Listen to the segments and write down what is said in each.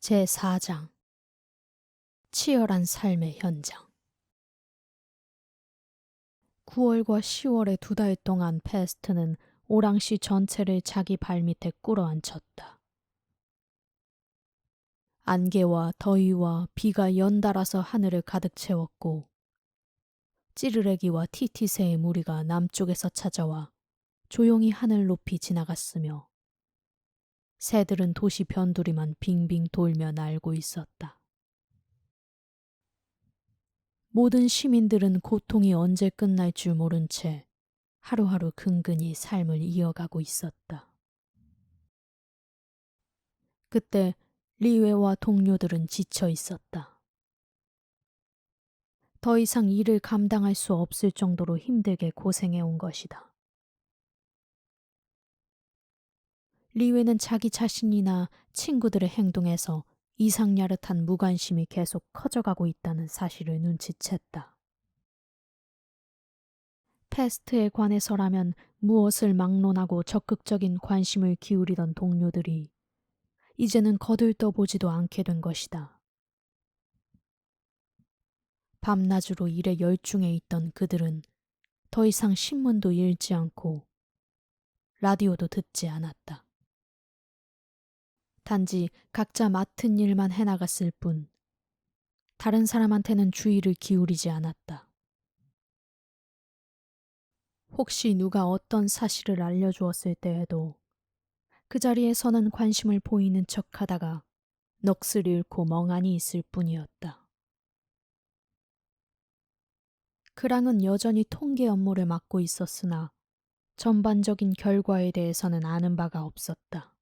제4장 치열한 삶의 현장. 9월과 10월의 2달 동안 패스트는 오랑시 전체를 자기 발밑에 꿇어앉혔다. 안개와 더위와 비가 연달아서 하늘을 가득 채웠고 찌르레기와 티티새의 무리가 남쪽에서 찾아와 조용히 하늘 높이 지나갔으며 새들은 도시 변두리만 빙빙 돌며 날고 있었다. 모든 시민들은 고통이 언제 끝날 줄 모른 채 하루하루 근근히 삶을 이어가고 있었다. 그때 리웨와 동료들은 지쳐 있었다. 더 이상 일을 감당할 수 없을 정도로 힘들게 고생해 온 것이다. 리웨는 자기 자신이나 친구들의 행동에서 이상야릇한 무관심이 계속 커져가고 있다는 사실을 눈치챘다. 패스트에 관해서라면 무엇을 막론하고 적극적인 관심을 기울이던 동료들이 이제는 거들떠보지도 않게 된 것이다. 밤낮으로 일에 열중해 있던 그들은 더 이상 신문도 읽지 않고 라디오도 듣지 않았다. 단지 각자 맡은 일만 해나갔을 뿐 다른 사람한테는 주의를 기울이지 않았다. 혹시 누가 어떤 사실을 알려주었을 때에도 그 자리에서는 관심을 보이는 척하다가 넋을 잃고 멍하니 있을 뿐이었다. 그랑은 여전히 통계 업무를 맡고 있었으나 전반적인 결과에 대해서는 아는 바가 없었다.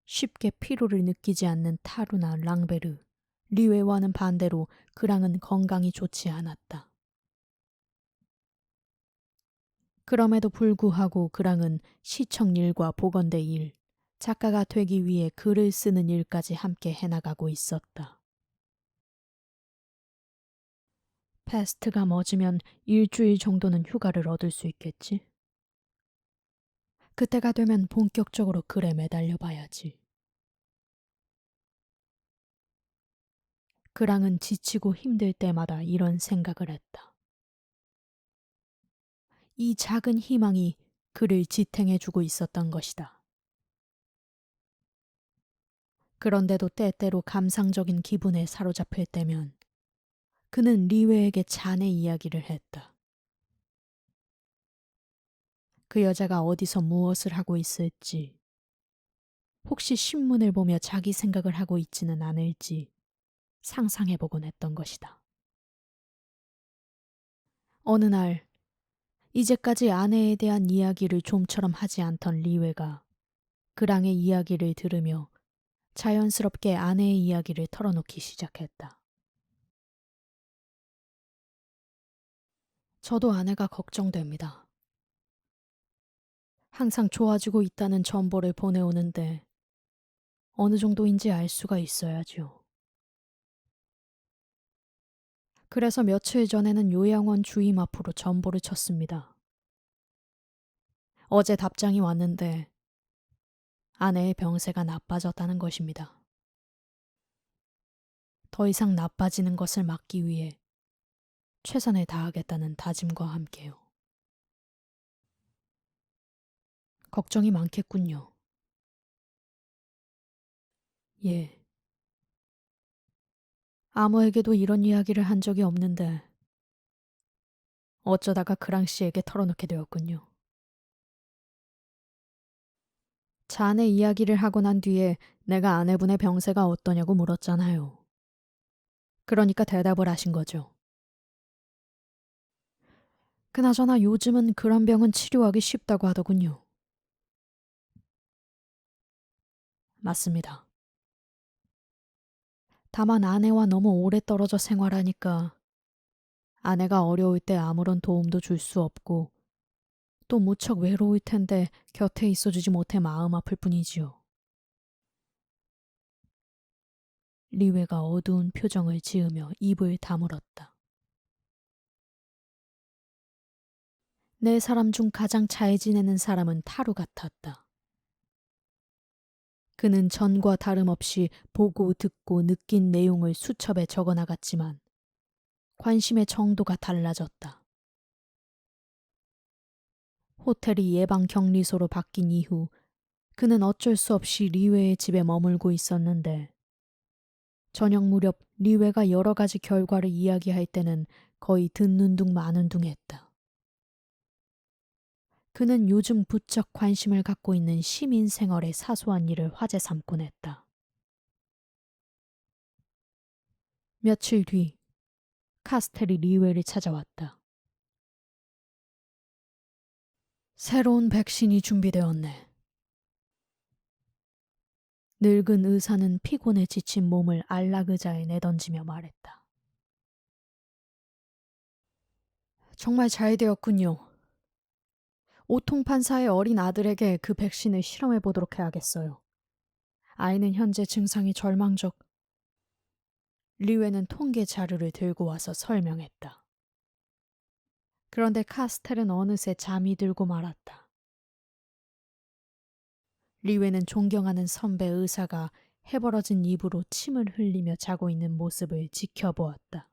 쉽게 피로를 느끼지 않는 타루나 랑베르, 리웨와는 반대로 그랑은 건강이 좋지 않았다. 그럼에도 불구하고 그랑은 시청 일과 보건대 일, 작가가 되기 위해 글을 쓰는 일까지 함께 해나가고 있었다. 패스트가 멎으면 일주일 정도는 휴가를 얻을 수 있겠지. 그때가 되면 본격적으로 글에 매달려 봐야지. 그랑은 지치고 힘들 때마다 이런 생각을 했다. 이 작은 희망이 그를 지탱해주고 있었던 것이다. 그런데도 때때로 감상적인 기분에 사로잡힐 때면 그는 리웨에게 자네 이야기를 했다. 그 여자가 어디서 무엇을 하고 있을지, 혹시 신문을 보며 자기 생각을 하고 있지는 않을지 상상해보곤 했던 것이다. 어느 날 이제까지 아내에 대한 이야기를 좀처럼 하지 않던 리웨가 그랑의 이야기를 들으며 자연스럽게 아내의 이야기를 털어놓기 시작했다. 저도 아내가 걱정됩니다. 항상 좋아지고 있다는 정보를 보내오는데 어느 정도인지 알 수가 있어야죠. 그래서 며칠 전에는 요양원 주임 앞으로 전보를 쳤습니다. 어제 답장이 왔는데 아내의 병세가 나빠졌다는 것입니다. 더 이상 나빠지는 것을 막기 위해 최선을 다하겠다는 다짐과 함께요. 걱정이 많겠군요. 예. 아무에게도 이런 이야기를 한 적이 없는데 어쩌다가 그랑 씨에게 털어놓게 되었군요. 자네 이야기를 하고 난 뒤에 내가 아내분의 병세가 어떠냐고 물었잖아요. 그러니까 대답을 하신 거죠. 그나저나 요즘은 그런 병은 치료하기 쉽다고 하더군요. 맞습니다. 다만 아내와 너무 오래 떨어져 생활하니까 아내가 어려울 때 아무런 도움도 줄 수 없고 또 무척 외로울 텐데 곁에 있어주지 못해 마음 아플 뿐이지요. 리웨가 어두운 표정을 지으며 입을 다물었다. 네 사람 중 가장 잘 지내는 사람은 타루 같았다. 그는 전과 다름없이 보고 듣고 느낀 내용을 수첩에 적어 나갔지만 관심의 정도가 달라졌다. 호텔이 예방 격리소로 바뀐 이후 그는 어쩔 수 없이 리웨의 집에 머물고 있었는데 저녁 무렵 리웨가 여러 가지 결과를 이야기할 때는 거의 듣는 둥 마는 둥 했다. 그는 요즘 부쩍 관심을 갖고 있는 시민 생활의 사소한 일을 화제 삼곤 했다. 며칠 뒤 카스텔이 리웨를 찾아왔다. 새로운 백신이 준비되었네. 늙은 의사는 피곤에 지친 몸을 안락의자에 내던지며 말했다. 정말 잘 되었군요. 오통판사의 어린 아들에게 그 백신을 실험해 보도록 해야겠어요. 아이는 현재 증상이 절망적. 리웨는 통계 자료를 들고 와서 설명했다. 그런데 카스텔은 어느새 잠이 들고 말았다. 리웨는 존경하는 선배 의사가 해벌어진 입으로 침을 흘리며 자고 있는 모습을 지켜보았다.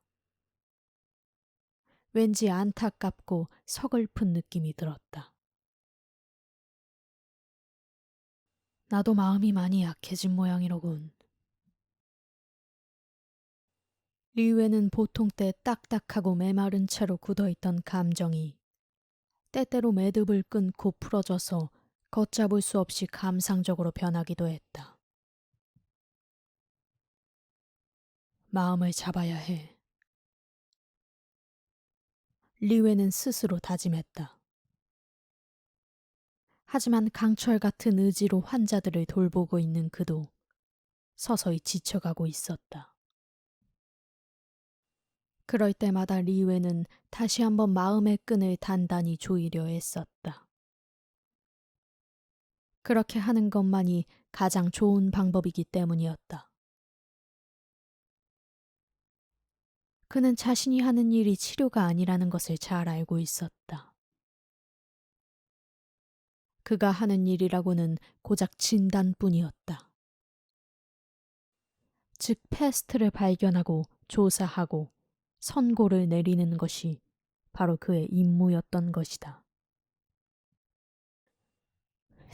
왠지 안타깝고 서글픈 느낌이 들었다. 나도 마음이 많이 약해진 모양이로군. 리웨는 보통 때 딱딱하고 메마른 채로 굳어있던 감정이 때때로 매듭을 끊고 풀어져서 걷잡을 수 없이 감상적으로 변하기도 했다. 마음을 잡아야 해. 리웨는 스스로 다짐했다. 하지만 강철 같은 의지로 환자들을 돌보고 있는 그도 서서히 지쳐가고 있었다. 그럴 때마다 리웨는 다시 한번 마음의 끈을 단단히 조이려 애썼다. 그렇게 하는 것만이 가장 좋은 방법이기 때문이었다. 그는 자신이 하는 일이 치료가 아니라는 것을 잘 알고 있었다. 그가 하는 일이라고는 고작 진단뿐이었다. 즉 패스트를 발견하고 조사하고 선고를 내리는 것이 바로 그의 임무였던 것이다.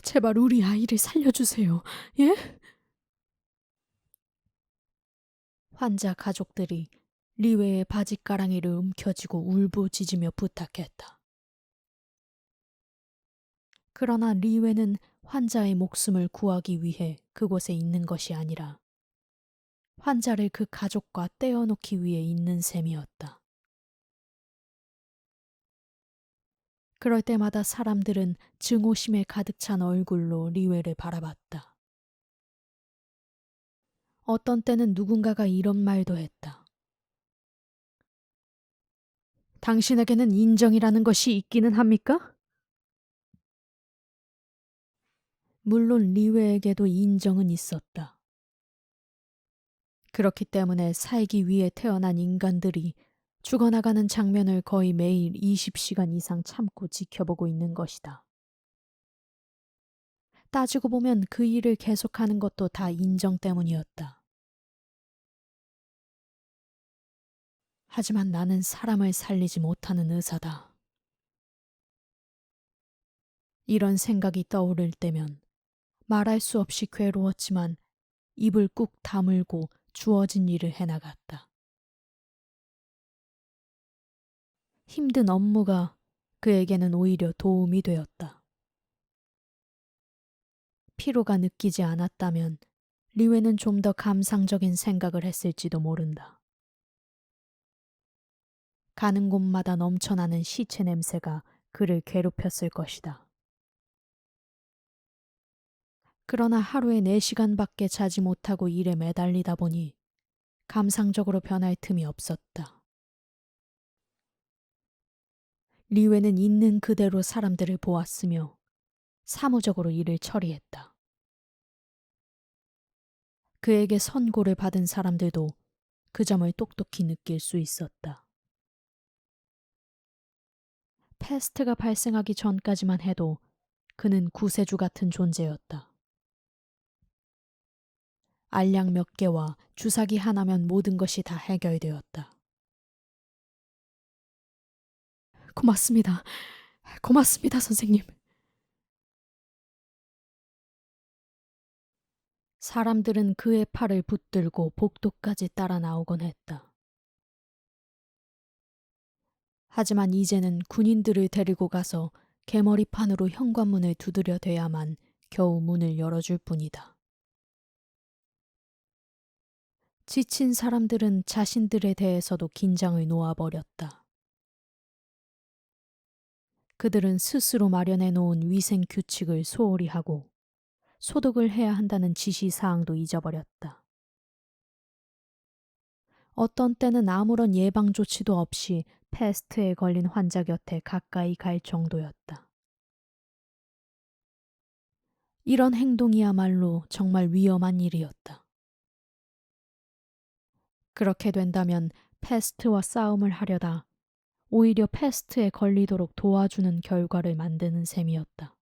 제발 우리 아이를 살려주세요. 예? 환자 가족들이 리웨의 바짓가랑이를 움켜쥐고 울부짖으며 부탁했다. 그러나 리웨는 환자의 목숨을 구하기 위해 그곳에 있는 것이 아니라 환자를 그 가족과 떼어놓기 위해 있는 셈이었다. 그럴 때마다 사람들은 증오심에 가득 찬 얼굴로 리웨를 바라봤다. 어떤 때는 누군가가 이런 말도 했다. 당신에게는 인정이라는 것이 있기는 합니까? 물론 리웨에게도 인정은 있었다. 그렇기 때문에 살기 위해 태어난 인간들이 죽어나가는 장면을 거의 매일 20시간 이상 참고 지켜보고 있는 것이다. 따지고 보면 그 일을 계속하는 것도 다 인정 때문이었다. 하지만 나는 사람을 살리지 못하는 의사다. 이런 생각이 떠오를 때면 말할 수 없이 괴로웠지만 입을 꾹 다물고 주어진 일을 해나갔다. 힘든 업무가 그에게는 오히려 도움이 되었다. 피로가 느끼지 않았다면 리웨는 좀 더 감상적인 생각을 했을지도 모른다. 가는 곳마다 넘쳐나는 시체 냄새가 그를 괴롭혔을 것이다. 그러나 하루에 4시간밖에 자지 못하고 일에 매달리다 보니 감상적으로 변할 틈이 없었다. 리웨는 있는 그대로 사람들을 보았으며 사무적으로 일을 처리했다. 그에게 선고를 받은 사람들도 그 점을 똑똑히 느낄 수 있었다. 패스트가 발생하기 전까지만 해도 그는 구세주 같은 존재였다. 알약 몇 개와 주사기 하나면 모든 것이 다 해결되었다. 고맙습니다. 고맙습니다, 선생님. 사람들은 그의 팔을 붙들고 복도까지 따라 나오곤 했다. 하지만 이제는 군인들을 데리고 가서 개머리판으로 현관문을 두드려 대야만 겨우 문을 열어줄 뿐이다. 지친 사람들은 자신들에 대해서도 긴장을 놓아버렸다. 그들은 스스로 마련해 놓은 위생 규칙을 소홀히 하고 소독을 해야 한다는 지시사항도 잊어버렸다. 어떤 때는 아무런 예방 조치도 없이 패스트에 걸린 환자 곁에 가까이 갈 정도였다. 이런 행동이야말로 정말 위험한 일이었다. 그렇게 된다면 패스트와 싸움을 하려다 오히려 패스트에 걸리도록 도와주는 결과를 만드는 셈이었다.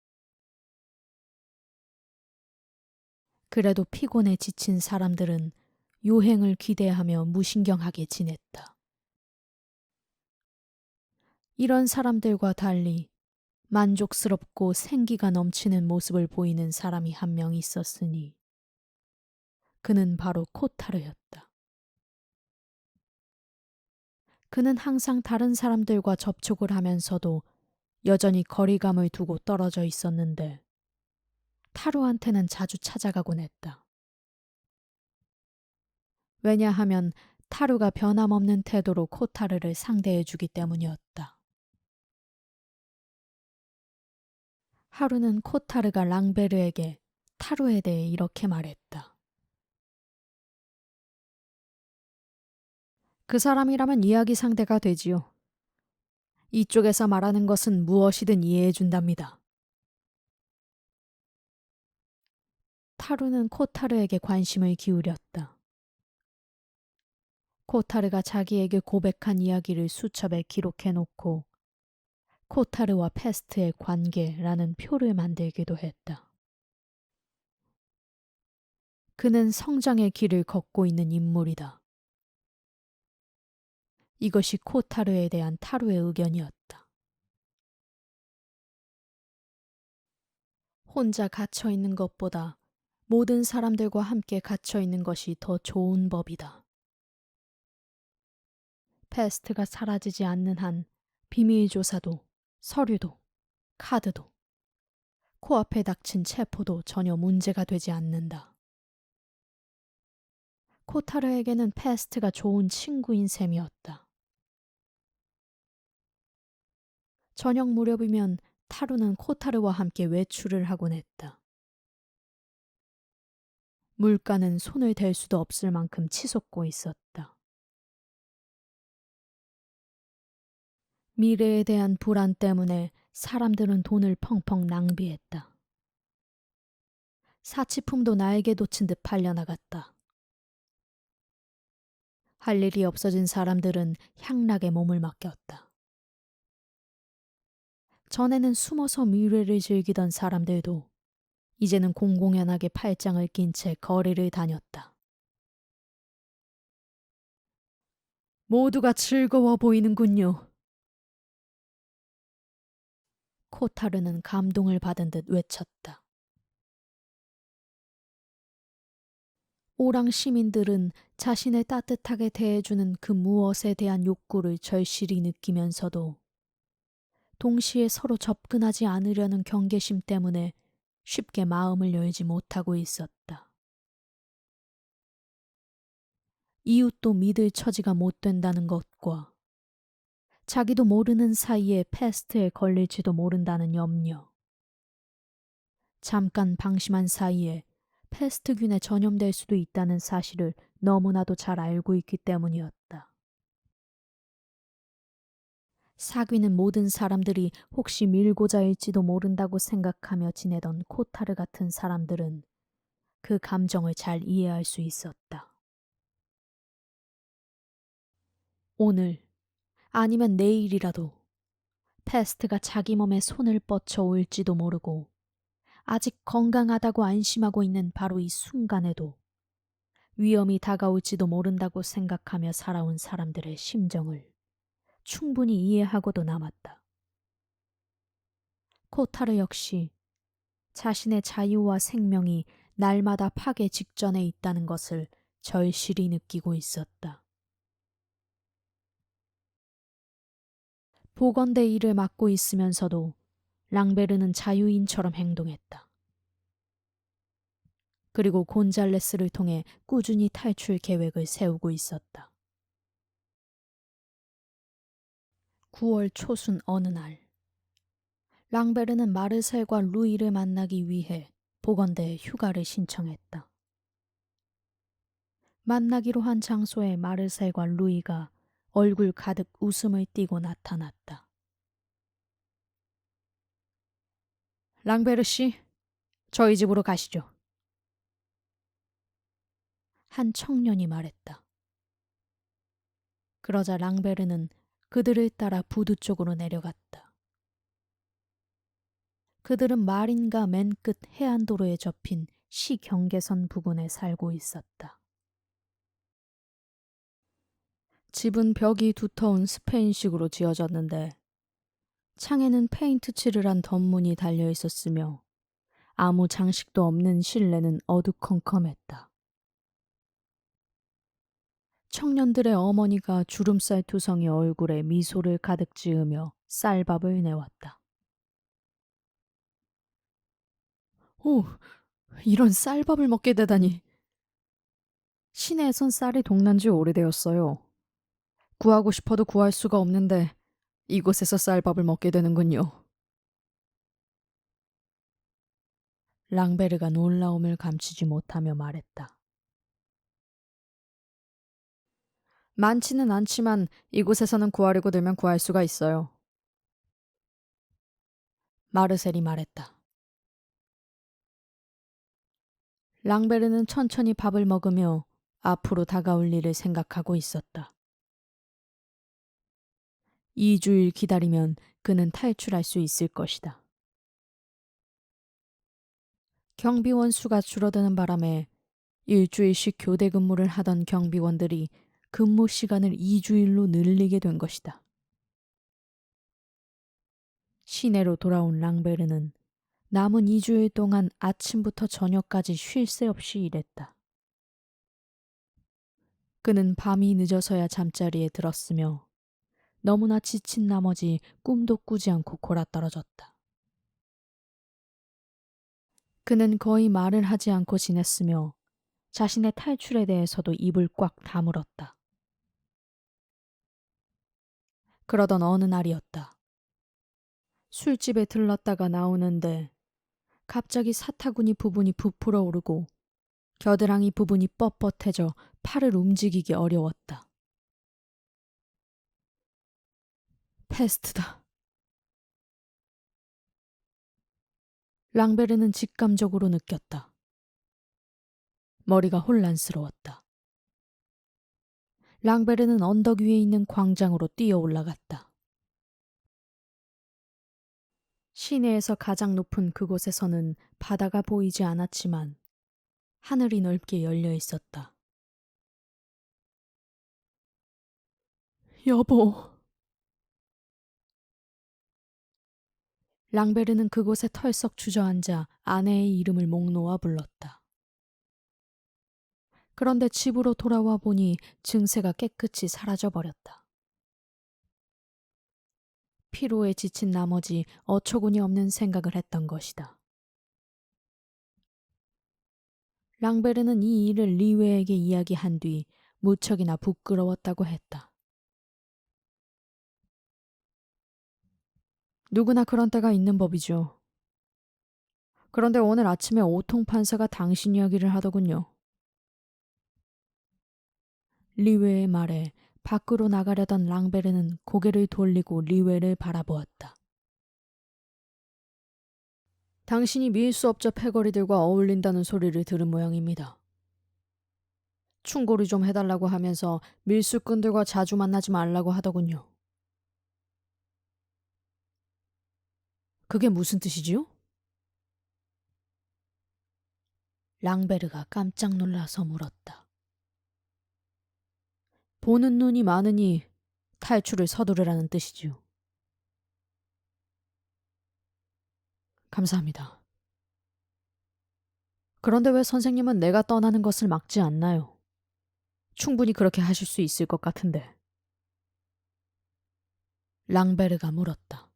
그래도 피곤에 지친 사람들은 요행을 기대하며 무신경하게 지냈다. 이런 사람들과 달리 만족스럽고 생기가 넘치는 모습을 보이는 사람이 한 명 있었으니 그는 바로 코타르였다. 그는 항상 다른 사람들과 접촉을 하면서도 여전히 거리감을 두고 떨어져 있었는데 타루한테는 자주 찾아가곤 했다. 왜냐하면 타루가 변함없는 태도로 코타르를 상대해주기 때문이었다. 하루는 코타르가 랑베르에게 타루에 대해 이렇게 말했다. 그 사람이라면 이야기 상대가 되지요. 이쪽에서 말하는 것은 무엇이든 이해해 준답니다. 타루는 코타르에게 관심을 기울였다. 코타르가 자기에게 고백한 이야기를 수첩에 기록해 놓고 코타르와 패스트의 관계라는 표를 만들기도 했다. 그는 성장의 길을 걷고 있는 인물이다. 이것이 코타르에 대한 타루의 의견이었다. 혼자 갇혀 있는 것보다 모든 사람들과 함께 갇혀 있는 것이 더 좋은 법이다. 패스트가 사라지지 않는 한 비밀 조사도 서류도 카드도 코앞에 닥친 체포도 전혀 문제가 되지 않는다. 코타르에게는 패스트가 좋은 친구인 셈이었다. 저녁 무렵이면 타루는 코타르와 함께 외출을 하곤 했다. 물가는 손을 댈 수도 없을 만큼 치솟고 있었다. 미래에 대한 불안 때문에 사람들은 돈을 펑펑 낭비했다. 사치품도 날개 돋친 듯 팔려나갔다. 할 일이 없어진 사람들은 향락에 몸을 맡겼다. 전에는 숨어서 미래를 즐기던 사람들도 이제는 공공연하게 팔짱을 낀 채 거리를 다녔다. 모두가 즐거워 보이는군요. 코타르는 감동을 받은 듯 외쳤다. 오랑 시민들은 자신을 따뜻하게 대해주는 그 무엇에 대한 욕구를 절실히 느끼면서도 동시에 서로 접근하지 않으려는 경계심 때문에 쉽게 마음을 열지 못하고 있었다. 이웃도 믿을 처지가 못 된다는 것과 자기도 모르는 사이에 패스트에 걸릴지도 모른다는 염려. 잠깐 방심한 사이에 패스트균에 전염될 수도 있다는 사실을 너무나도 잘 알고 있기 때문이었다. 사귀는 모든 사람들이 혹시 밀고자일지도 모른다고 생각하며 지내던 코타르 같은 사람들은 그 감정을 잘 이해할 수 있었다. 오늘 아니면 내일이라도 패스트가 자기 몸에 손을 뻗쳐 올지도 모르고 아직 건강하다고 안심하고 있는 바로 이 순간에도 위험이 다가올지도 모른다고 생각하며 살아온 사람들의 심정을 충분히 이해하고도 남았다. 코타르 역시 자신의 자유와 생명이 날마다 파괴 직전에 있다는 것을 절실히 느끼고 있었다. 보건대 일을 맡고 있으면서도 랑베르는 자유인처럼 행동했다. 그리고 곤잘레스를 통해 꾸준히 탈출 계획을 세우고 있었다. 9월 초순 어느 날, 랑베르는 마르셀과 루이를 만나기 위해 보건대에 휴가를 신청했다. 만나기로 한 장소에 마르셀과 루이가 얼굴 가득 웃음을 띠고 나타났다. 랑베르 씨, 저희 집으로 가시죠. 한 청년이 말했다. 그러자 랑베르는 그들을 따라 부두 쪽으로 내려갔다. 그들은 마린가 맨 끝 해안도로에 접힌 시 경계선 부근에 살고 있었다. 집은 벽이 두터운 스페인식으로 지어졌는데 창에는 페인트 칠을 한 덧문이 달려 있었으며 아무 장식도 없는 실내는 어두컴컴했다. 청년들의 어머니가 주름살 투성이 얼굴에 미소를 가득 지으며 쌀밥을 내왔다. 오, 이런 쌀밥을 먹게 되다니. 시내에선 쌀이 동난 지 오래되었어요. 구하고 싶어도 구할 수가 없는데 이곳에서 쌀밥을 먹게 되는군요. 랑베르가 놀라움을 감추지 못하며 말했다. 많지는 않지만 이곳에서는 구하려고 들면 구할 수가 있어요. 마르셀이 말했다. 랑베르는 천천히 밥을 먹으며 앞으로 다가올 일을 생각하고 있었다. 2주일 기다리면 그는 탈출할 수 있을 것이다. 경비원 수가 줄어드는 바람에 일주일씩 교대 근무를 하던 경비원들이 근무 시간을 2주일로 늘리게 된 것이다. 시내로 돌아온 랑베르는 남은 2주일 동안 아침부터 저녁까지 쉴 새 없이 일했다. 그는 밤이 늦어서야 잠자리에 들었으며 너무나 지친 나머지 꿈도 꾸지 않고 골아떨어졌다. 그는 거의 말을 하지 않고 지냈으며 자신의 탈출에 대해서도 입을 꽉 다물었다. 그러던 어느 날이었다. 술집에 들렀다가 나오는데 갑자기 사타구니 부분이 부풀어 오르고 겨드랑이 부분이 뻣뻣해져 팔을 움직이기 어려웠다. 패스트다. 랑베르는 직감적으로 느꼈다. 머리가 혼란스러웠다. 랑베르는 언덕 위에 있는 광장으로 뛰어 올라갔다. 시내에서 가장 높은 그곳에서는 바다가 보이지 않았지만 하늘이 넓게 열려 있었다. 여보. 랑베르는 그곳에 털썩 주저앉아 아내의 이름을 목 놓아 불렀다. 그런데 집으로 돌아와 보니 증세가 깨끗이 사라져버렸다. 피로에 지친 나머지 어처구니 없는 생각을 했던 것이다. 랑베르는 이 일을 리웨에게 이야기한 뒤 무척이나 부끄러웠다고 했다. 누구나 그런 때가 있는 법이죠. 그런데 오늘 아침에 오통 판사가 당신 이야기를 하더군요. 리웨의 말에 밖으로 나가려던 랑베르는 고개를 돌리고 리웨를 바라보았다. 당신이 밀수업자 패거리들과 어울린다는 소리를 들은 모양입니다. 충고를 좀 해달라고 하면서 밀수꾼들과 자주 만나지 말라고 하더군요. 그게 무슨 뜻이지요? 랑베르가 깜짝 놀라서 물었다. 보는 눈이 많으니 탈출을 서두르라는 뜻이지요. 감사합니다. 그런데 왜 선생님은 내가 떠나는 것을 막지 않나요? 충분히 그렇게 하실 수 있을 것 같은데. 랑베르가 물었다.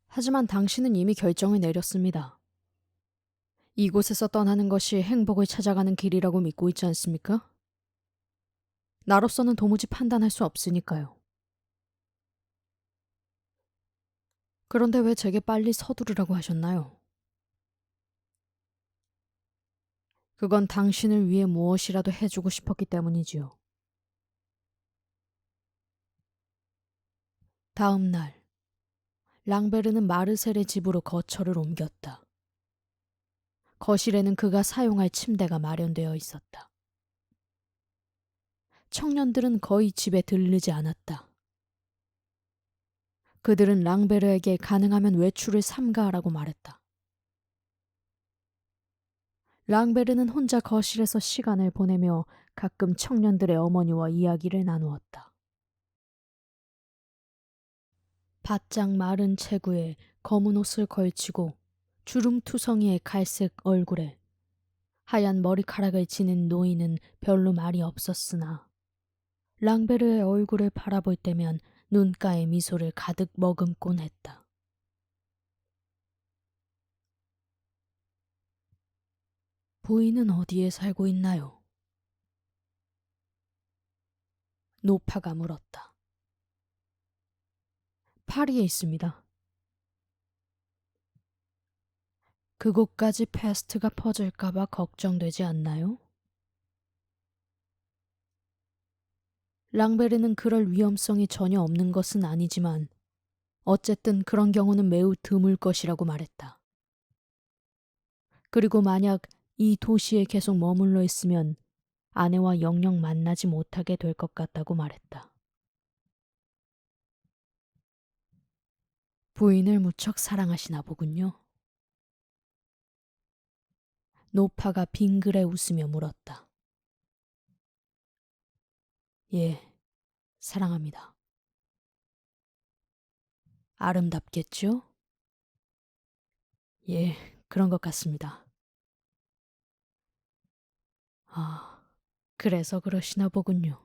하지만 당신은 이미 결정을 내렸습니다. 이곳에서 떠나는 것이 행복을 찾아가는 길이라고 믿고 있지 않습니까? 나로서는 도무지 판단할 수 없으니까요. 그런데 왜 제게 빨리 서두르라고 하셨나요? 그건 당신을 위해 무엇이라도 해주고 싶었기 때문이지요. 다음 날, 랑베르는 마르셀의 집으로 거처를 옮겼다. 거실에는 그가 사용할 침대가 마련되어 있었다. 청년들은 거의 집에 들르지 않았다. 그들은 랑베르에게 가능하면 외출을 삼가하라고 말했다. 랑베르는 혼자 거실에서 시간을 보내며 가끔 청년들의 어머니와 이야기를 나누었다. 바짝 마른 체구에 검은 옷을 걸치고 주름투성이의 갈색 얼굴에 하얀 머리카락을 지닌 노인은 별로 말이 없었으나 랑베르의 얼굴을 바라볼 때면 눈가에 미소를 가득 머금곤 했다. 부인은 어디에 살고 있나요? 노파가 물었다. 파리에 있습니다. 그곳까지 패스트가 퍼질까봐 걱정되지 않나요? 랑베르는 그럴 위험성이 전혀 없는 것은 아니지만 어쨌든 그런 경우는 매우 드물 것이라고 말했다. 그리고 만약 이 도시에 계속 머물러 있으면 아내와 영영 만나지 못하게 될 것 같다고 말했다. 부인을 무척 사랑하시나 보군요. 노파가 빙그레 웃으며 물었다. 예, 사랑합니다. 아름답겠죠? 예, 그런 것 같습니다. 아, 그래서 그러시나 보군요.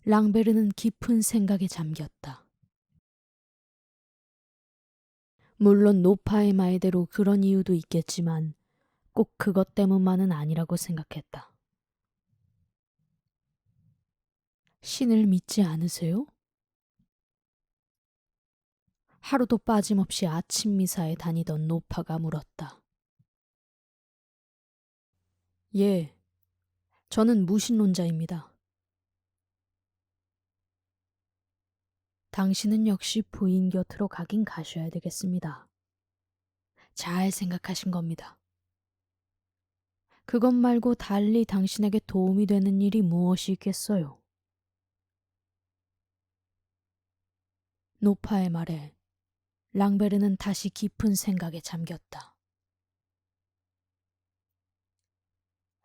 랑베르는 깊은 생각에 잠겼다. 물론 노파의 말대로 그런 이유도 있겠지만 꼭 그것 때문만은 아니라고 생각했다. 신을 믿지 않으세요? 하루도 빠짐없이 아침 미사에 다니던 노파가 물었다. 예, 저는 무신론자입니다. 당신은 역시 부인 곁으로 가긴 가셔야 되겠습니다. 잘 생각하신 겁니다. 그것 말고 달리 당신에게 도움이 되는 일이 무엇이 있겠어요? 노파의 말에 랑베르는 다시 깊은 생각에 잠겼다.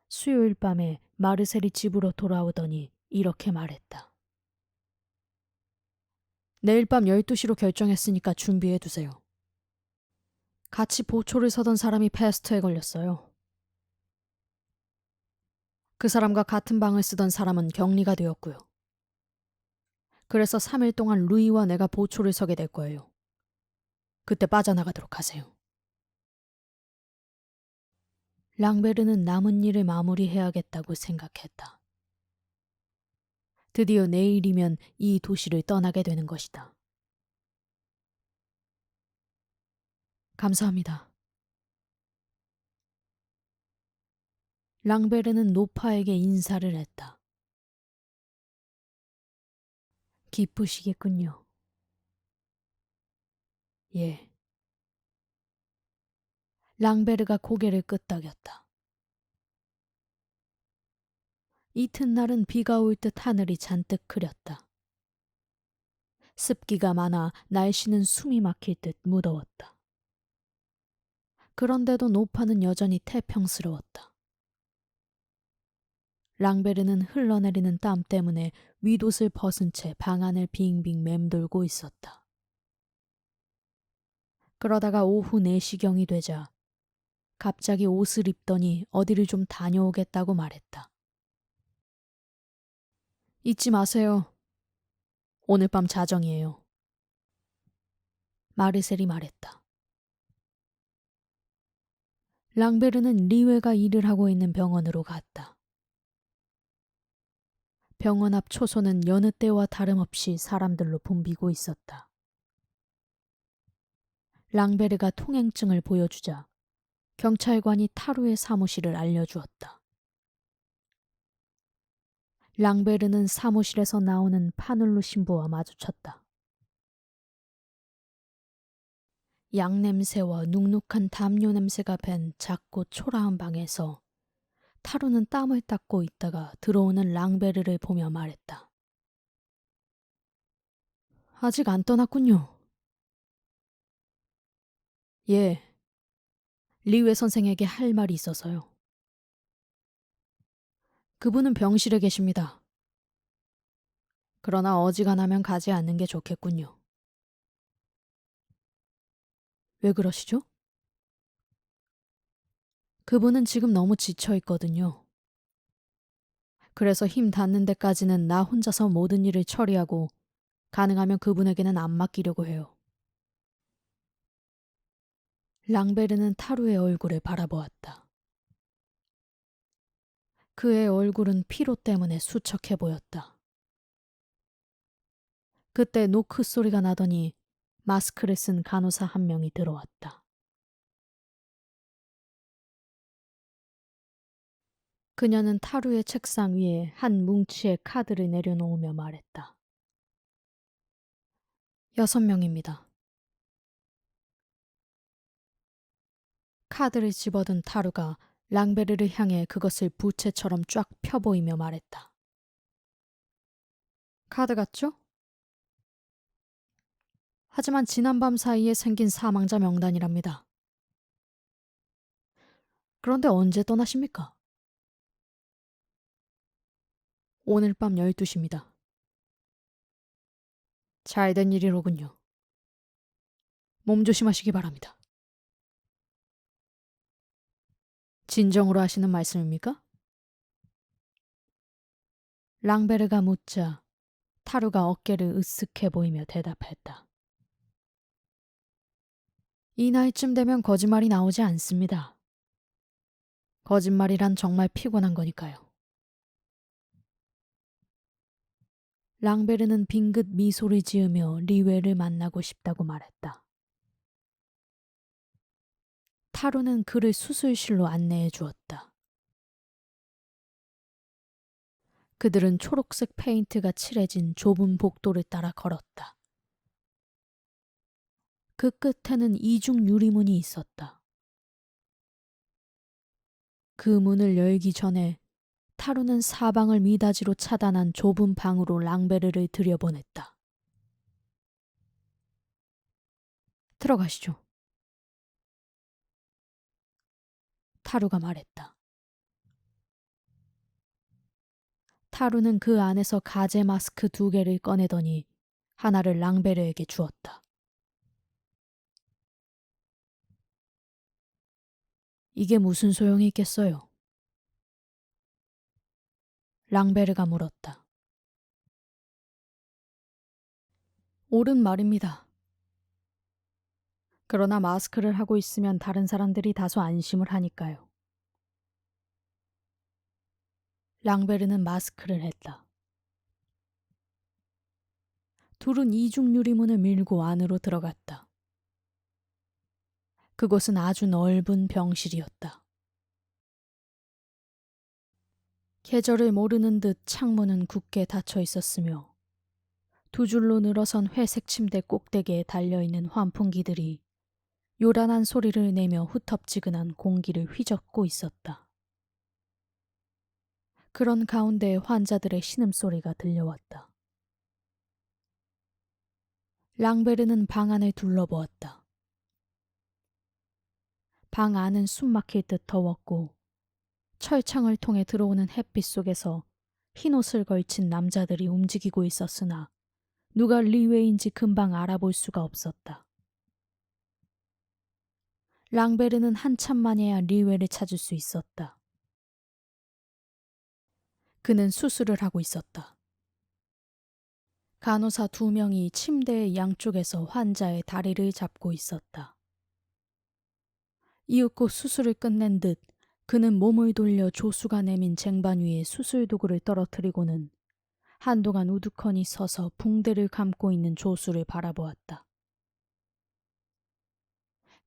수요일 밤에 마르셀이 집으로 돌아오더니 이렇게 말했다. 내일 밤 12시로 결정했으니까 준비해두세요. 같이 보초를 서던 사람이 패스트에 걸렸어요. 그 사람과 같은 방을 쓰던 사람은 격리가 되었고요. 그래서 3일 동안 루이와 내가 보초를 서게 될 거예요. 그때 빠져나가도록 하세요. 랑베르는 남은 일을 마무리해야겠다고 생각했다. 드디어 내일이면 이 도시를 떠나게 되는 것이다. 감사합니다. 랑베르는 노파에게 인사를 했다. 기쁘시겠군요. 예. 랑베르가 고개를 끄덕였다. 이튿날은 비가 올 듯 하늘이 잔뜩 흐렸다. 습기가 많아 날씨는 숨이 막힐 듯 무더웠다. 그런데도 노파는 여전히 태평스러웠다. 랑베르는 흘러내리는 땀 때문에 윗옷을 벗은 채 방 안을 빙빙 맴돌고 있었다. 그러다가 오후 4시경이 되자 갑자기 옷을 입더니 어디를 좀 다녀오겠다고 말했다. 잊지 마세요. 오늘 밤 자정이에요. 마르셀이 말했다. 랑베르는 리웨가 일을 하고 있는 병원으로 갔다. 병원 앞 초소는 여느 때와 다름없이 사람들로 붐비고 있었다. 랑베르가 통행증을 보여주자 경찰관이 타루의 사무실을 알려주었다. 랑베르는 사무실에서 나오는 파눌루 신부와 마주쳤다. 양 냄새와 눅눅한 담요 냄새가 밴 작고 초라한 방에서 타루는 땀을 닦고 있다가 들어오는 랑베르를 보며 말했다. 아직 안 떠났군요. 예, 리웨 선생에게 할 말이 있어서요. 그분은 병실에 계십니다. 그러나 어지간하면 가지 않는 게 좋겠군요. 왜 그러시죠? 그분은 지금 너무 지쳐 있거든요. 그래서 힘 닿는 데까지는 나 혼자서 모든 일을 처리하고 가능하면 그분에게는 안 맡기려고 해요. 랑베르는 타루의 얼굴을 바라보았다. 그의 얼굴은 피로 때문에 수척해 보였다. 그때 노크 소리가 나더니 마스크를 쓴 간호사 한 명이 들어왔다. 그녀는 타루의 책상 위에 한 뭉치의 카드를 내려놓으며 말했다. 6명입니다. 카드를 집어든 타루가 랑베르를 향해 그것을 부채처럼 쫙 펴보이며 말했다. 카드 같죠? 하지만 지난밤 사이에 생긴 사망자 명단이랍니다. 그런데 언제 떠나십니까? 오늘 밤 12시입니다. 잘된 일이로군요. 몸 조심하시기 바랍니다. 진정으로 하시는 말씀입니까? 랑베르가 묻자 타루가 어깨를 으쓱해 보이며 대답했다. 이 나이쯤 되면 거짓말이 나오지 않습니다. 거짓말이란 정말 피곤한 거니까요. 랑베르는 빙긋 미소를 지으며 리웨를 만나고 싶다고 말했다. 타루는 그를 수술실로 안내해 주었다. 그들은 초록색 페인트가 칠해진 좁은 복도를 따라 걸었다. 그 끝에는 이중 유리문이 있었다. 그 문을 열기 전에 타루는 사방을 미닫이로 차단한 좁은 방으로 랑베르를 들여보냈다. 들어가시죠. 타루가 말했다. 타루는 그 안에서 가제 마스크 2개를 꺼내더니 하나를 랑베르에게 주었다. 이게 무슨 소용이 있겠어요? 랑베르가 물었다. 옳은 말입니다. 그러나 마스크를 하고 있으면 다른 사람들이 다소 안심을 하니까요. 랑베르는 마스크를 했다. 둘은 이중 유리문을 밀고 안으로 들어갔다. 그곳은 아주 넓은 병실이었다. 계절을 모르는 듯 창문은 굳게 닫혀 있었으며 2줄로 늘어선 회색 침대 꼭대기에 달려있는 환풍기들이 요란한 소리를 내며 후텁지근한 공기를 휘젓고 있었다. 그런 가운데 환자들의 신음소리가 들려왔다. 랑베르는 방 안을 둘러보았다. 방 안은 숨막힐 듯 더웠고 철창을 통해 들어오는 햇빛 속에서 흰옷을 걸친 남자들이 움직이고 있었으나 누가 리웨인지 금방 알아볼 수가 없었다. 랑베르는 한참 만에야 리웨를 찾을 수 있었다. 그는 수술을 하고 있었다. 간호사 2명이 침대의 양쪽에서 환자의 다리를 잡고 있었다. 이윽고 수술을 끝낸 듯 그는 몸을 돌려 조수가 내민 쟁반 위에 수술 도구를 떨어뜨리고는 한동안 우두커니 서서 붕대를 감고 있는 조수를 바라보았다.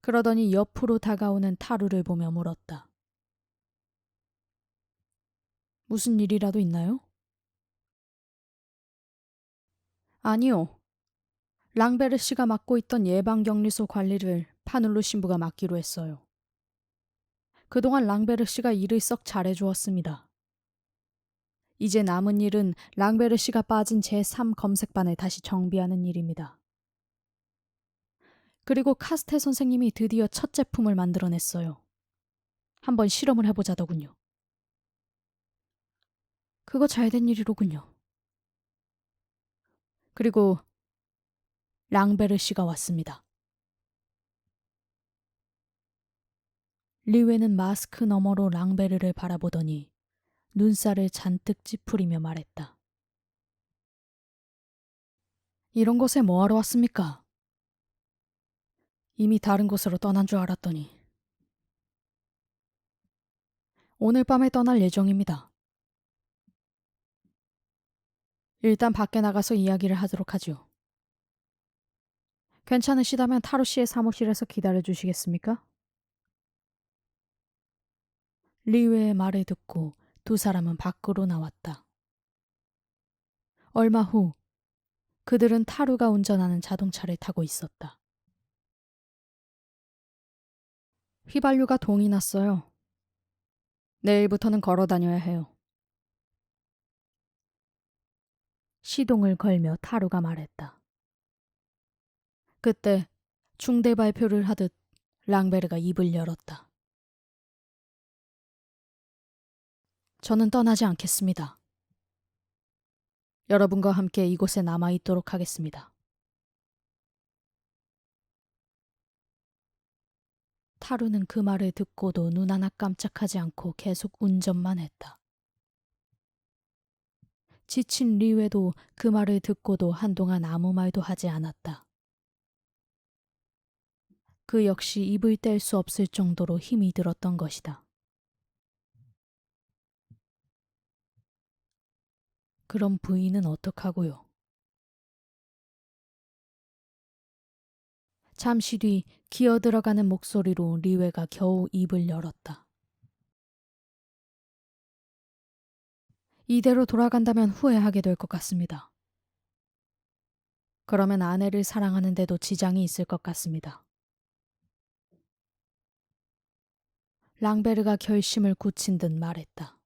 그러더니 옆으로 다가오는 타루를 보며 물었다. 무슨 일이라도 있나요? 아니요. 랑베르 씨가 맡고 있던 예방격리소 관리를 파눌루 신부가 맡기로 했어요. 그동안 랑베르 씨가 일을 썩 잘해주었습니다. 이제 남은 일은 랑베르 씨가 빠진 제3 검색반을 다시 정비하는 일입니다. 그리고 카스테 선생님이 드디어 첫 제품을 만들어냈어요. 한번 실험을 해보자더군요. 그거 잘된 일이로군요. 그리고 랑베르 씨가 왔습니다. 리웨는 마스크 너머로 랑베르를 바라보더니 눈살을 잔뜩 찌푸리며 말했다. 이런 곳에 뭐하러 왔습니까? 이미 다른 곳으로 떠난 줄 알았더니. 오늘 밤에 떠날 예정입니다. 일단 밖에 나가서 이야기를 하도록 하죠. 괜찮으시다면 타로 씨의 사무실에서 기다려 주시겠습니까? 리웨의 말을 듣고 두 사람은 밖으로 나왔다. 얼마 후 그들은 타루가 운전하는 자동차를 타고 있었다. 휘발유가 동이 났어요. 내일부터는 걸어 다녀야 해요. 시동을 걸며 타루가 말했다. 그때 중대 발표를 하듯 랑베르가 입을 열었다. 저는 떠나지 않겠습니다. 여러분과 함께 이곳에 남아있도록 하겠습니다. 타루는 그 말을 듣고도 눈 하나 깜짝하지 않고 계속 운전만 했다. 지친 리웨도 그 말을 듣고도 한동안 아무 말도 하지 않았다. 그 역시 입을 뗄 수 없을 정도로 힘이 들었던 것이다. 그럼 부인은 어떡하고요? 잠시 뒤 기어들어가는 목소리로 리웨가 겨우 입을 열었다. 이대로 돌아간다면 후회하게 될 것 같습니다. 그러면 아내를 사랑하는데도 지장이 있을 것 같습니다. 랑베르가 결심을 굳힌 듯 말했다.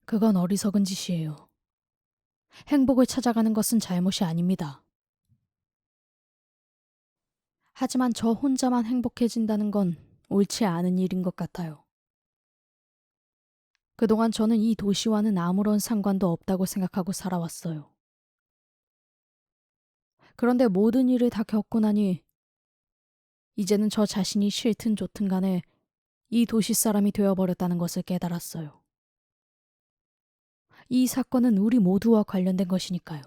그건 어리석은 짓이에요. 행복을 찾아가는 것은 잘못이 아닙니다. 하지만 저 혼자만 행복해진다는 건 옳지 않은 일인 것 같아요. 그동안 저는 이 도시와는 아무런 상관도 없다고 생각하고 살아왔어요. 그런데 모든 일을 다 겪고 나니 이제는 저 자신이 싫든 좋든 간에 이 도시 사람이 되어버렸다는 것을 깨달았어요. 이 사건은 우리 모두와 관련된 것이니까요.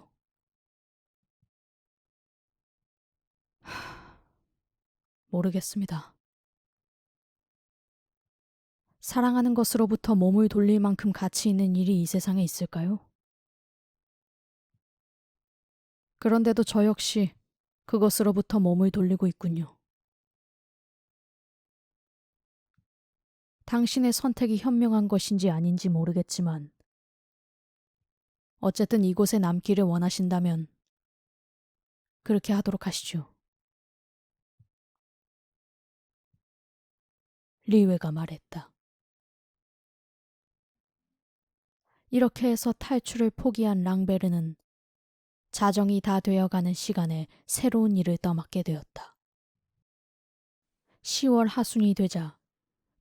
모르겠습니다. 사랑하는 것으로부터 몸을 돌릴 만큼 가치 있는 일이 이 세상에 있을까요? 그런데도 저 역시 그것으로부터 몸을 돌리고 있군요. 당신의 선택이 현명한 것인지 아닌지 모르겠지만 어쨌든 이곳에 남기를 원하신다면 그렇게 하도록 하시죠. 리웨가 말했다. 이렇게 해서 탈출을 포기한 랑베르는 자정이 다 되어가는 시간에 새로운 일을 떠맡게 되었다. 10월 하순이 되자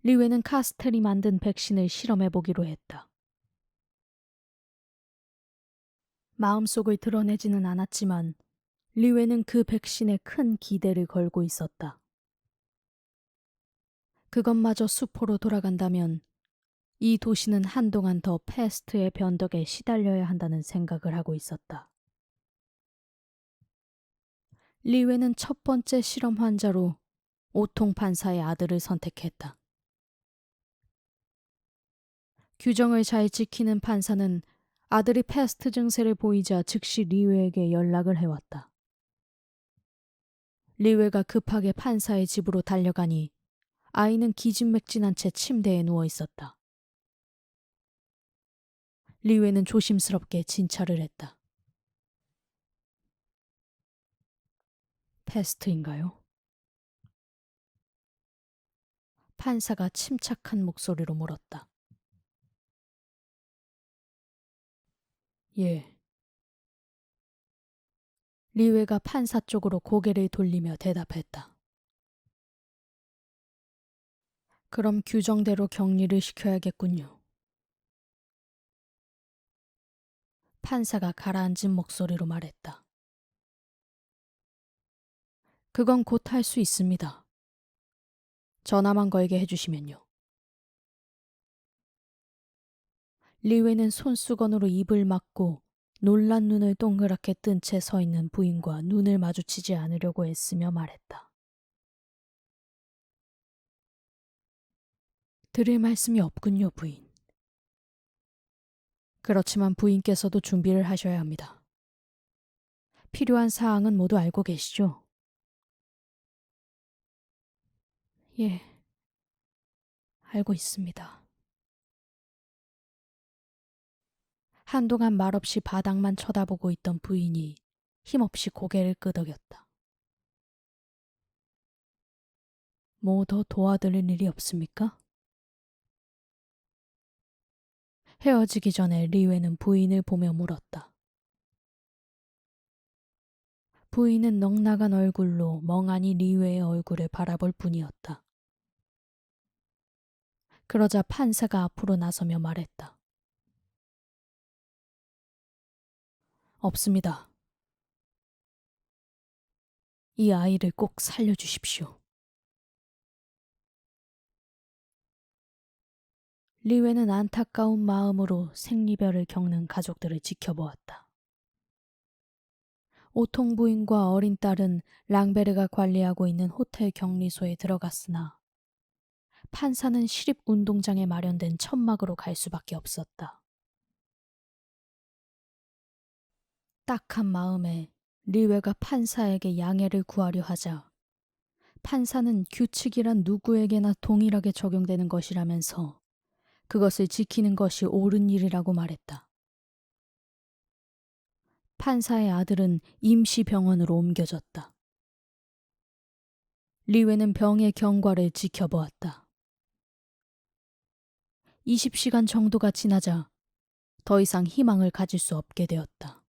리웨는 카스텔이 만든 백신을 실험해보기로 했다. 마음속을 드러내지는 않았지만 리웨는 그 백신에 큰 기대를 걸고 있었다. 그것마저 수포로 돌아간다면 이 도시는 한동안 더 패스트의 변덕에 시달려야 한다는 생각을 하고 있었다. 리웨는 첫 번째 실험 환자로 오통 판사의 아들을 선택했다. 규정을 잘 지키는 판사는 아들이 패스트 증세를 보이자 즉시 리웨에게 연락을 해왔다. 리웨가 급하게 판사의 집으로 달려가니 아이는 기진맥진한 채 침대에 누워 있었다. 리웨는 조심스럽게 진찰을 했다. 패스트인가요? 판사가 침착한 목소리로 물었다. 예. 리웨가 판사 쪽으로 고개를 돌리며 대답했다. 그럼 규정대로 격리를 시켜야겠군요. 판사가 가라앉은 목소리로 말했다. 그건 곧 할 수 있습니다. 전화만 걸게 해주시면요. 리웨는 손수건으로 입을 막고 놀란 눈을 동그랗게 뜬 채 서 있는 부인과 눈을 마주치지 않으려고 애쓰며 말했다. 드릴 말씀이 없군요, 부인. 그렇지만 부인께서도 준비를 하셔야 합니다. 필요한 사항은 모두 알고 계시죠? 예, 알고 있습니다. 한동안 말없이 바닥만 쳐다보고 있던 부인이 힘없이 고개를 끄덕였다. 뭐 더 도와드릴 일이 없습니까? 헤어지기 전에 리웨는 부인을 보며 물었다. 부인은 넉나간 얼굴로 멍하니 리웨의 얼굴을 바라볼 뿐이었다. 그러자 판사가 앞으로 나서며 말했다. 없습니다. 이 아이를 꼭 살려주십시오. 리웨는 안타까운 마음으로 생리별을 겪는 가족들을 지켜보았다. 오통 부인과 어린 딸은 랑베르가 관리하고 있는 호텔 격리소에 들어갔으나 판사는 시립 운동장에 마련된 천막으로 갈 수밖에 없었다. 딱한 마음에 리웨가 판사에게 양해를 구하려 하자 판사는 규칙이란 누구에게나 동일하게 적용되는 것이라면서 그것을 지키는 것이 옳은 일이라고 말했다. 판사의 아들은 임시병원으로 옮겨졌다. 리웨는 병의 경과를 지켜보았다. 20시간 정도가 지나자 더 이상 희망을 가질 수 없게 되었다.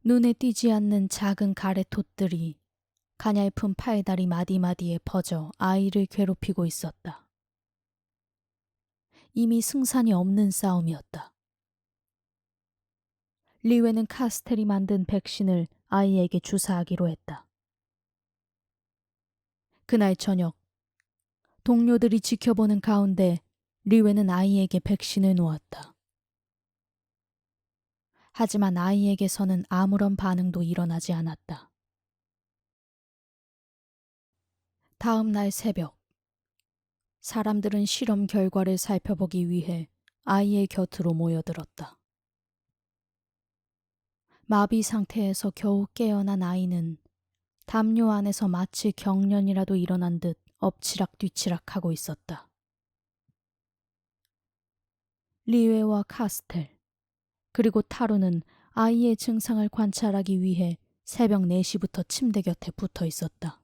눈에 띄지 않는 작은 가래톳들이 가냘픈 팔다리 마디마디에 퍼져 아이를 괴롭히고 있었다. 이미 승산이 없는 싸움이었다. 리웨는 카스텔이 만든 백신을 아이에게 주사하기로 했다. 그날 저녁 동료들이 지켜보는 가운데 리웨는 아이에게 백신을 놓았다. 하지만 아이에게서는 아무런 반응도 일어나지 않았다. 다음 날 새벽, 사람들은 실험 결과를 살펴보기 위해 아이의 곁으로 모여들었다. 마비 상태에서 겨우 깨어난 아이는 담요 안에서 마치 경련이라도 일어난 듯 엎치락뒤치락하고 있었다. 리웨와 카스텔, 그리고 타루는 아이의 증상을 관찰하기 위해 새벽 4시부터 침대 곁에 붙어 있었다.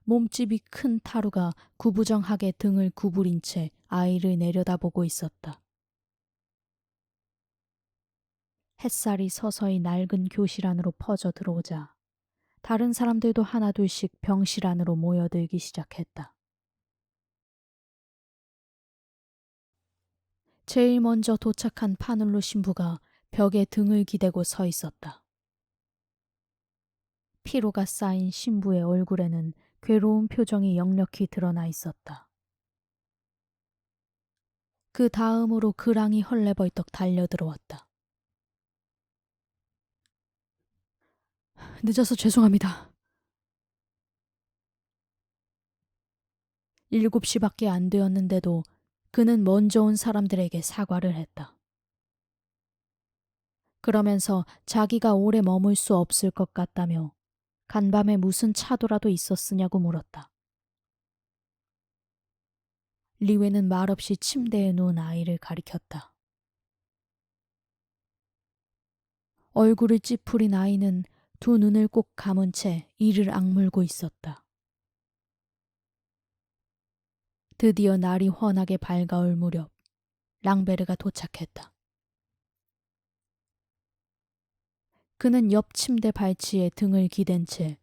몸집이 큰 타루가 구부정하게 등을 구부린 채 아이를 내려다보고 있었다. 햇살이 서서히 낡은 교실 안으로 퍼져 들어오자 다른 사람들도 하나둘씩 병실 안으로 모여들기 시작했다. 제일 먼저 도착한 파눌로 신부가 벽에 등을 기대고 서 있었다. 피로가 쌓인 신부의 얼굴에는 괴로운 표정이 역력히 드러나 있었다. 그 다음으로 그랑이 헐레벌떡 달려들어왔다. 늦어서 죄송합니다. 7시밖에 안 되었는데도 그는 먼저 온 사람들에게 사과를 했다. 그러면서 자기가 오래 머물 수 없을 것 같다며 간밤에 무슨 차도라도 있었으냐고 물었다. 리웨는 말없이 침대에 누운 아이를 가리켰다. 얼굴을 찌푸린 아이는 두 눈을 꼭 감은 채 이를 악물고 있었다. 드디어 날이 환하게 밝아올 무렵 랑베르가 도착했다. 그는 옆 침대 발치에 등을 기댄 채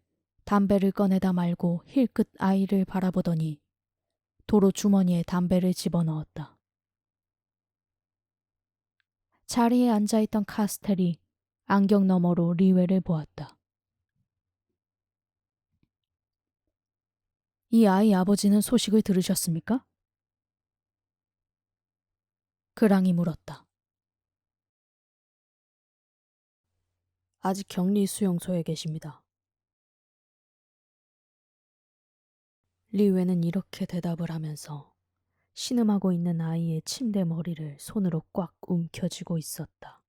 담배를 꺼내다 말고 힐끗 아이를 바라보더니 도로 주머니에 담배를 집어넣었다. 자리에 앉아있던 카스텔이 안경 너머로 리웨를 보았다. 이 아이 아버지는 소식을 들으셨습니까? 그랑이 물었다. 아직 격리 수용소에 계십니다. 리웨는 이렇게 대답을 하면서 신음하고 있는 아이의 침대 머리를 손으로 꽉 움켜쥐고 있었다.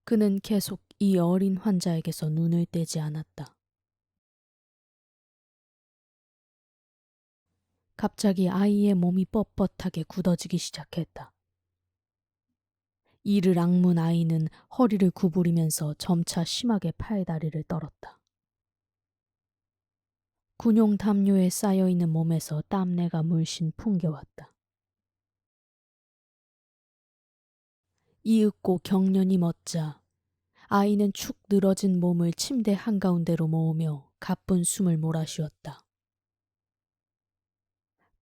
그는 계속 이 어린 환자에게서 눈을 떼지 않았다. 갑자기 아이의 몸이 뻣뻣하게 굳어지기 시작했다. 이를 악문 아이는 허리를 구부리면서 점차 심하게 팔다리를 떨었다. 군용 담요에 쌓여있는 몸에서 땀내가 물씬 풍겨왔다. 이윽고 경련이 멎자 아이는 축 늘어진 몸을 침대 한가운데로 모으며 가쁜 숨을 몰아쉬었다.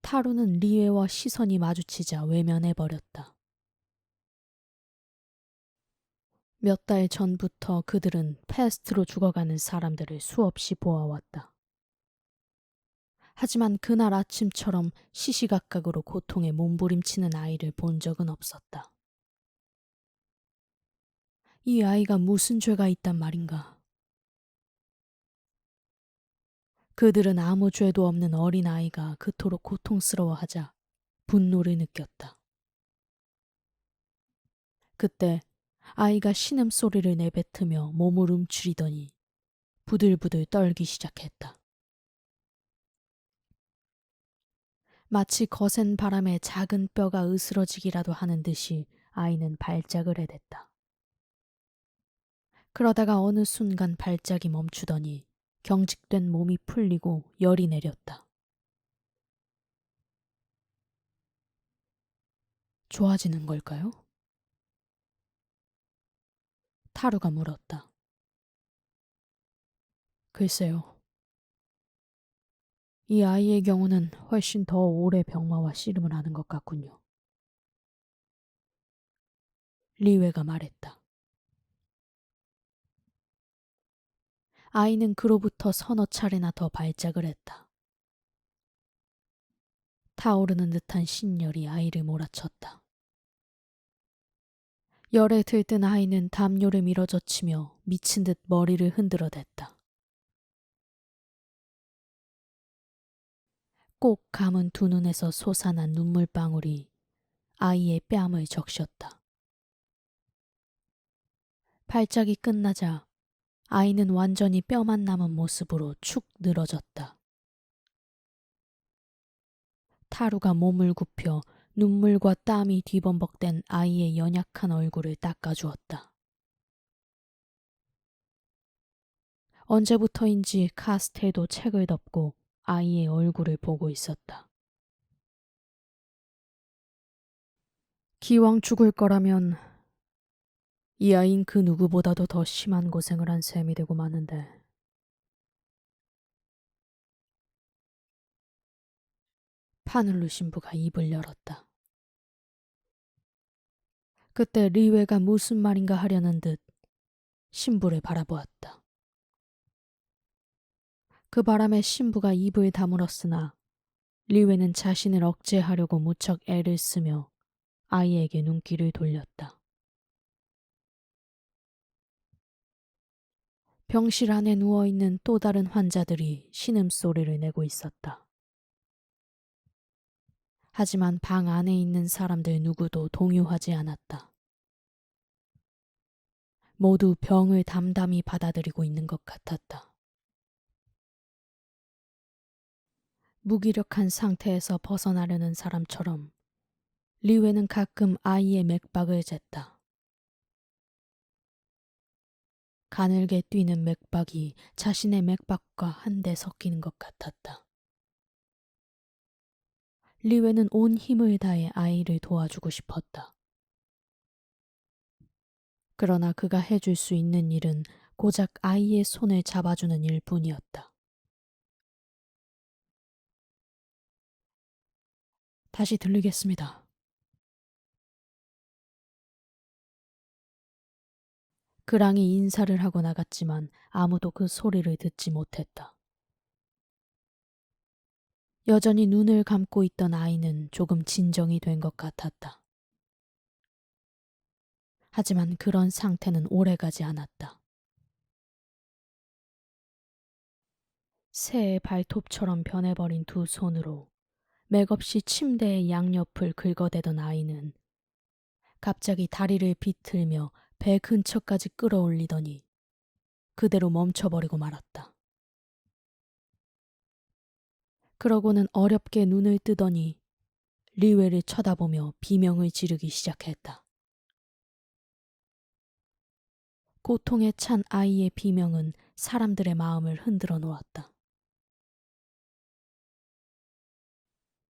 타루는 리에와 시선이 마주치자 외면해버렸다. 몇 달 전부터 그들은 패스트로 죽어가는 사람들을 수없이 보아왔다. 하지만 그날 아침처럼 시시각각으로 고통에 몸부림치는 아이를 본 적은 없었다. 이 아이가 무슨 죄가 있단 말인가? 그들은 아무 죄도 없는 어린 아이가 그토록 고통스러워하자 분노를 느꼈다. 그때 아이가 신음소리를 내뱉으며 몸을 움츠리더니 부들부들 떨기 시작했다. 마치 거센 바람에 작은 뼈가 으스러지기라도 하는 듯이 아이는 발작을 해댔다. 그러다가 어느 순간 발작이 멈추더니 경직된 몸이 풀리고 열이 내렸다. 좋아지는 걸까요? 타루가 물었다. 글쎄요. 이 아이의 경우는 훨씬 더 오래 병마와 씨름을 하는 것 같군요. 리웨가 말했다. 아이는 그로부터 서너 차례나 더 발작을 했다. 타오르는 듯한 신열이 아이를 몰아쳤다. 열에 들뜬 아이는 담요를 밀어젖히며 미친 듯 머리를 흔들어댔다. 꼭 감은 두 눈에서 솟아난 눈물방울이 아이의 뺨을 적셨다. 발작이 끝나자 아이는 완전히 뼈만 남은 모습으로 축 늘어졌다. 타루가 몸을 굽혀 눈물과 땀이 뒤범벅된 아이의 연약한 얼굴을 닦아주었다. 언제부터인지 카스텔도 책을 덮고 아이의 얼굴을 보고 있었다. 기왕 죽을 거라면 이 아이는 그 누구보다도 더 심한 고생을 한 셈이 되고 마는데. 파늘루 신부가 입을 열었다. 그때 리웨가 무슨 말인가 하려는 듯 신부를 바라보았다. 그 바람에 신부가 입을 다물었으나 리웨는 자신을 억제하려고 무척 애를 쓰며 아이에게 눈길을 돌렸다. 병실 안에 누워있는 또 다른 환자들이 신음소리를 내고 있었다. 하지만 방 안에 있는 사람들 누구도 동요하지 않았다. 모두 병을 담담히 받아들이고 있는 것 같았다. 무기력한 상태에서 벗어나려는 사람처럼 리웨는 가끔 아이의 맥박을 쟀다. 가늘게 뛰는 맥박이 자신의 맥박과 한데 섞이는 것 같았다. 리웨는 온 힘을 다해 아이를 도와주고 싶었다. 그러나 그가 해줄 수 있는 일은 고작 아이의 손을 잡아주는 일뿐이었다. 다시 들리겠습니다. 그랑이 인사를 하고 나갔지만 아무도 그 소리를 듣지 못했다. 여전히 눈을 감고 있던 아이는 조금 진정이 된 것 같았다. 하지만 그런 상태는 오래가지 않았다. 새의 발톱처럼 변해버린 두 손으로 맥없이 침대의 양옆을 긁어대던 아이는 갑자기 다리를 비틀며 배 근처까지 끌어올리더니 그대로 멈춰버리고 말았다. 그러고는 어렵게 눈을 뜨더니 리웨를 쳐다보며 비명을 지르기 시작했다. 고통에 찬 아이의 비명은 사람들의 마음을 흔들어 놓았다.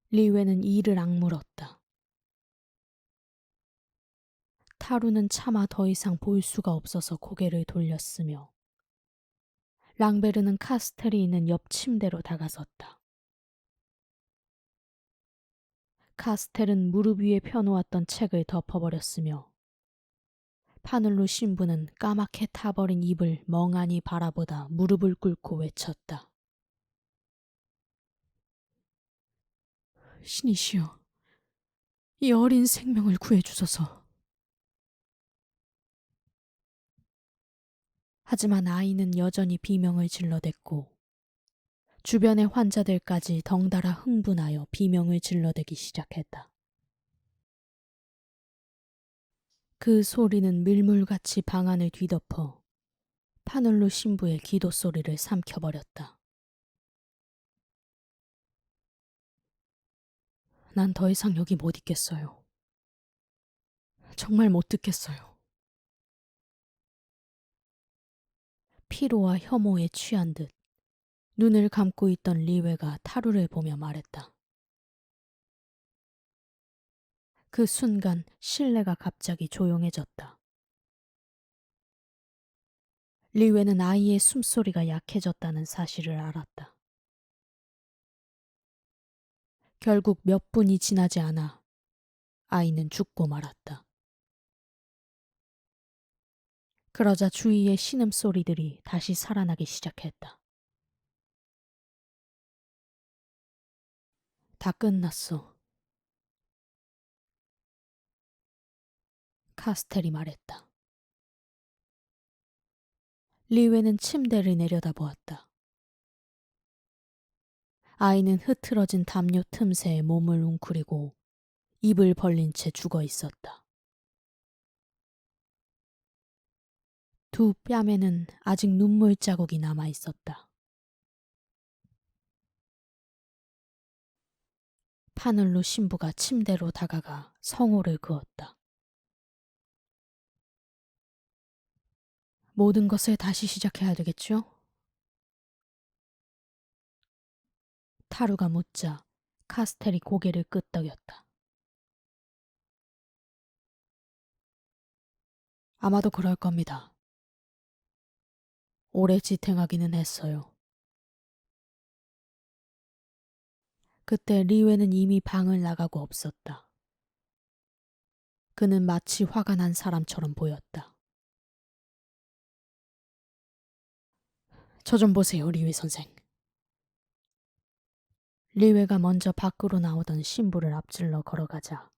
리웨는 이를 악물었다. 타루는 차마 더 이상 볼 수가 없어서 고개를 돌렸으며 랑베르는 카스텔이 있는 옆 침대로 다가섰다. 카스텔은 무릎 위에 펴놓았던 책을 덮어버렸으며 파늘루 신부는 까맣게 타버린 입을 멍하니 바라보다 무릎을 꿇고 외쳤다. 신이시여, 이 어린 생명을 구해주소서. 하지만 아이는 여전히 비명을 질러댔고 주변의 환자들까지 덩달아 흥분하여 비명을 질러대기 시작했다. 그 소리는 밀물같이 방 안을 뒤덮어 파늘루 신부의 기도 소리를 삼켜버렸다. 난 더 이상 여기 못 있겠어요. 정말 못 듣겠어요. 피로와 혐오에 취한 듯 눈을 감고 있던 리웨가 타루를 보며 말했다. 그 순간 실내가 갑자기 조용해졌다. 리웨는 아이의 숨소리가 약해졌다는 사실을 알았다. 결국 몇 분이 지나지 않아 아이는 죽고 말았다. 그러자 주위의 신음소리들이 다시 살아나기 시작했다. 다 끝났어. 카스텔이 말했다. 리웨는 침대를 내려다보았다. 아이는 흐트러진 담요 틈새에 몸을 웅크리고 입을 벌린 채 죽어 있었다. 두 뺨에는 아직 눈물 자국이 남아 있었다. 파늘루 신부가 침대로 다가가 성호를 그었다. 모든 것을 다시 시작해야 되겠죠? 타루가 묻자 카스텔이 고개를 끄덕였다. 아마도 그럴 겁니다. 오래 지탱하기는 했어요. 그때 리웨는 이미 방을 나가고 없었다. 그는 마치 화가 난 사람처럼 보였다. 저 좀 보세요, 리웨 선생. 리웨가 먼저 밖으로 나오던 신부를 앞질러 걸어가자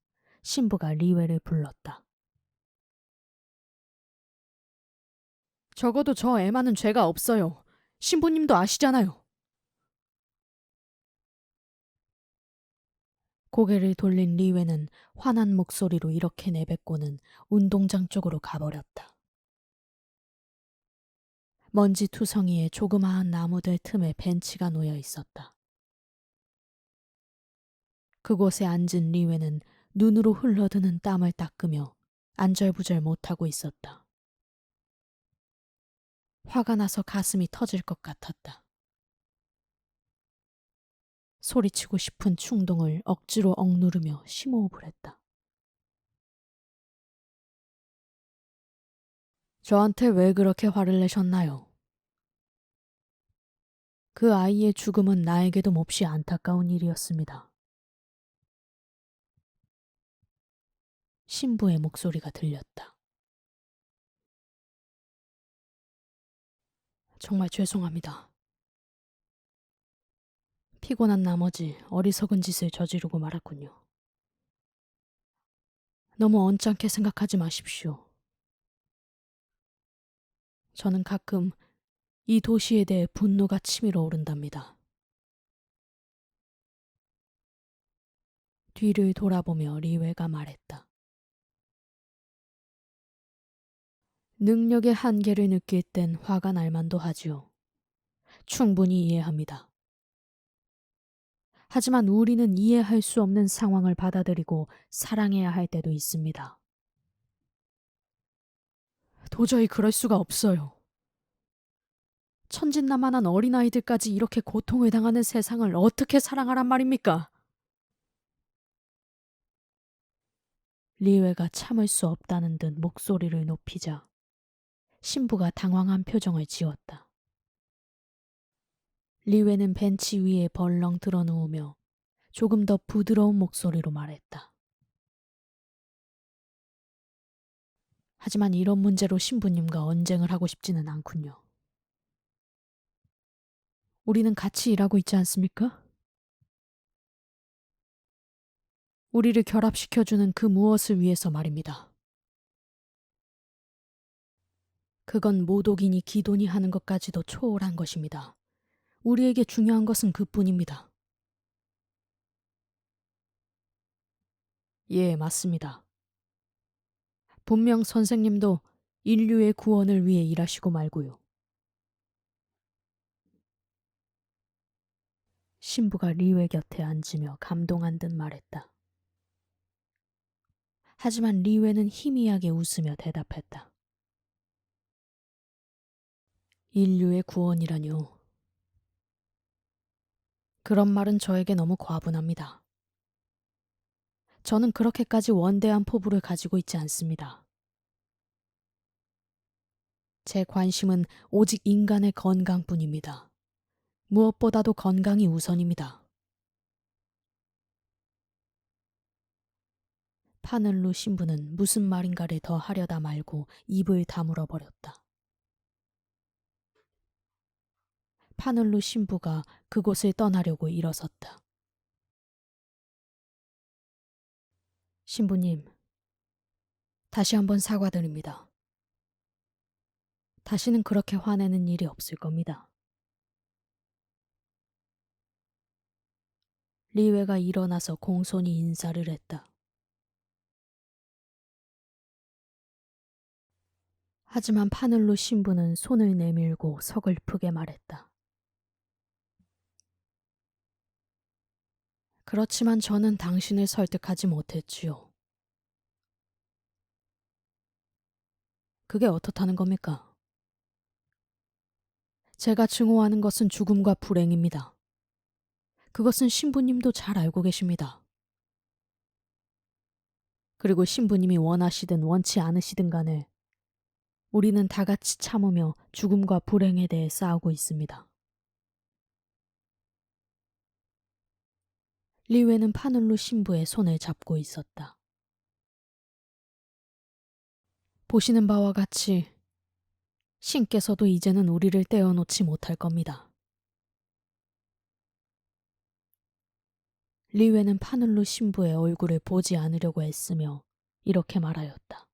신부가 리웨를 불렀다. 적어도 저 에마는 죄가 없어요. 신부님도 아시잖아요. 고개를 돌린 리웨는 화난 목소리로 이렇게 내뱉고는 운동장 쪽으로 가버렸다. 먼지 투성이에 조그마한 나무들 틈에 벤치가 놓여 있었다. 그곳에 앉은 리웨는 눈으로 흘러드는 땀을 닦으며 안절부절 못하고 있었다. 화가 나서 가슴이 터질 것 같았다. 소리치고 싶은 충동을 억지로 억누르며 심호흡을 했다. 저한테 왜 그렇게 화를 내셨나요? 그 아이의 죽음은 나에게도 몹시 안타까운 일이었습니다. 신부의 목소리가 들렸다. 정말 죄송합니다. 피곤한 나머지 어리석은 짓을 저지르고 말았군요. 너무 언짢게 생각하지 마십시오. 저는 가끔 이 도시에 대해 분노가 치밀어 오른답니다. 뒤를 돌아보며 리웨가 말했다. 능력의 한계를 느낄 땐 화가 날 만도 하지요. 충분히 이해합니다. 하지만 우리는 이해할 수 없는 상황을 받아들이고 사랑해야 할 때도 있습니다. 도저히 그럴 수가 없어요. 천진난만한 어린아이들까지 이렇게 고통을 당하는 세상을 어떻게 사랑하란 말입니까? 리웨가 참을 수 없다는 듯 목소리를 높이자 신부가 당황한 표정을 지었다. 리웨는 벤치 위에 벌렁 드러누우며 조금 더 부드러운 목소리로 말했다. 하지만 이런 문제로 신부님과 언쟁을 하고 싶지는 않군요. 우리는 같이 일하고 있지 않습니까? 우리를 결합시켜주는 그 무엇을 위해서 말입니다. 그건 모독이니 기돈이 하는 것까지도 초월한 것입니다. 우리에게 중요한 것은 그뿐입니다. 예, 맞습니다. 분명 선생님도 인류의 구원을 위해 일하시고 말고요. 신부가 리웨 곁에 앉으며 감동한 듯 말했다. 하지만 리웨는 희미하게 웃으며 대답했다. 인류의 구원이라뇨. 그런 말은 저에게 너무 과분합니다. 저는 그렇게까지 원대한 포부를 가지고 있지 않습니다. 제 관심은 오직 인간의 건강뿐입니다. 무엇보다도 건강이 우선입니다. 파늘루 신부는 무슨 말인가를 더 하려다 말고 입을 다물어 버렸다. 파늘루 신부가 그곳을 떠나려고 일어섰다. 신부님, 다시 한번 사과드립니다. 다시는 그렇게 화내는 일이 없을 겁니다. 리웨가 일어나서 공손히 인사를 했다. 하지만 파늘루 신부는 손을 내밀고 서글프게 말했다. 그렇지만 저는 당신을 설득하지 못했지요. 그게 어떻다는 겁니까? 제가 증오하는 것은 죽음과 불행입니다. 그것은 신부님도 잘 알고 계십니다. 그리고 신부님이 원하시든 원치 않으시든 간에 우리는 다 같이 참으며 죽음과 불행에 대해 싸우고 있습니다. 리웨는 파눌루 신부의 손을 잡고 있었다. 보시는 바와 같이 신께서도 이제는 우리를 떼어놓지 못할 겁니다. 리웨는 파눌루 신부의 얼굴을 보지 않으려고 애쓰며 이렇게 말하였다.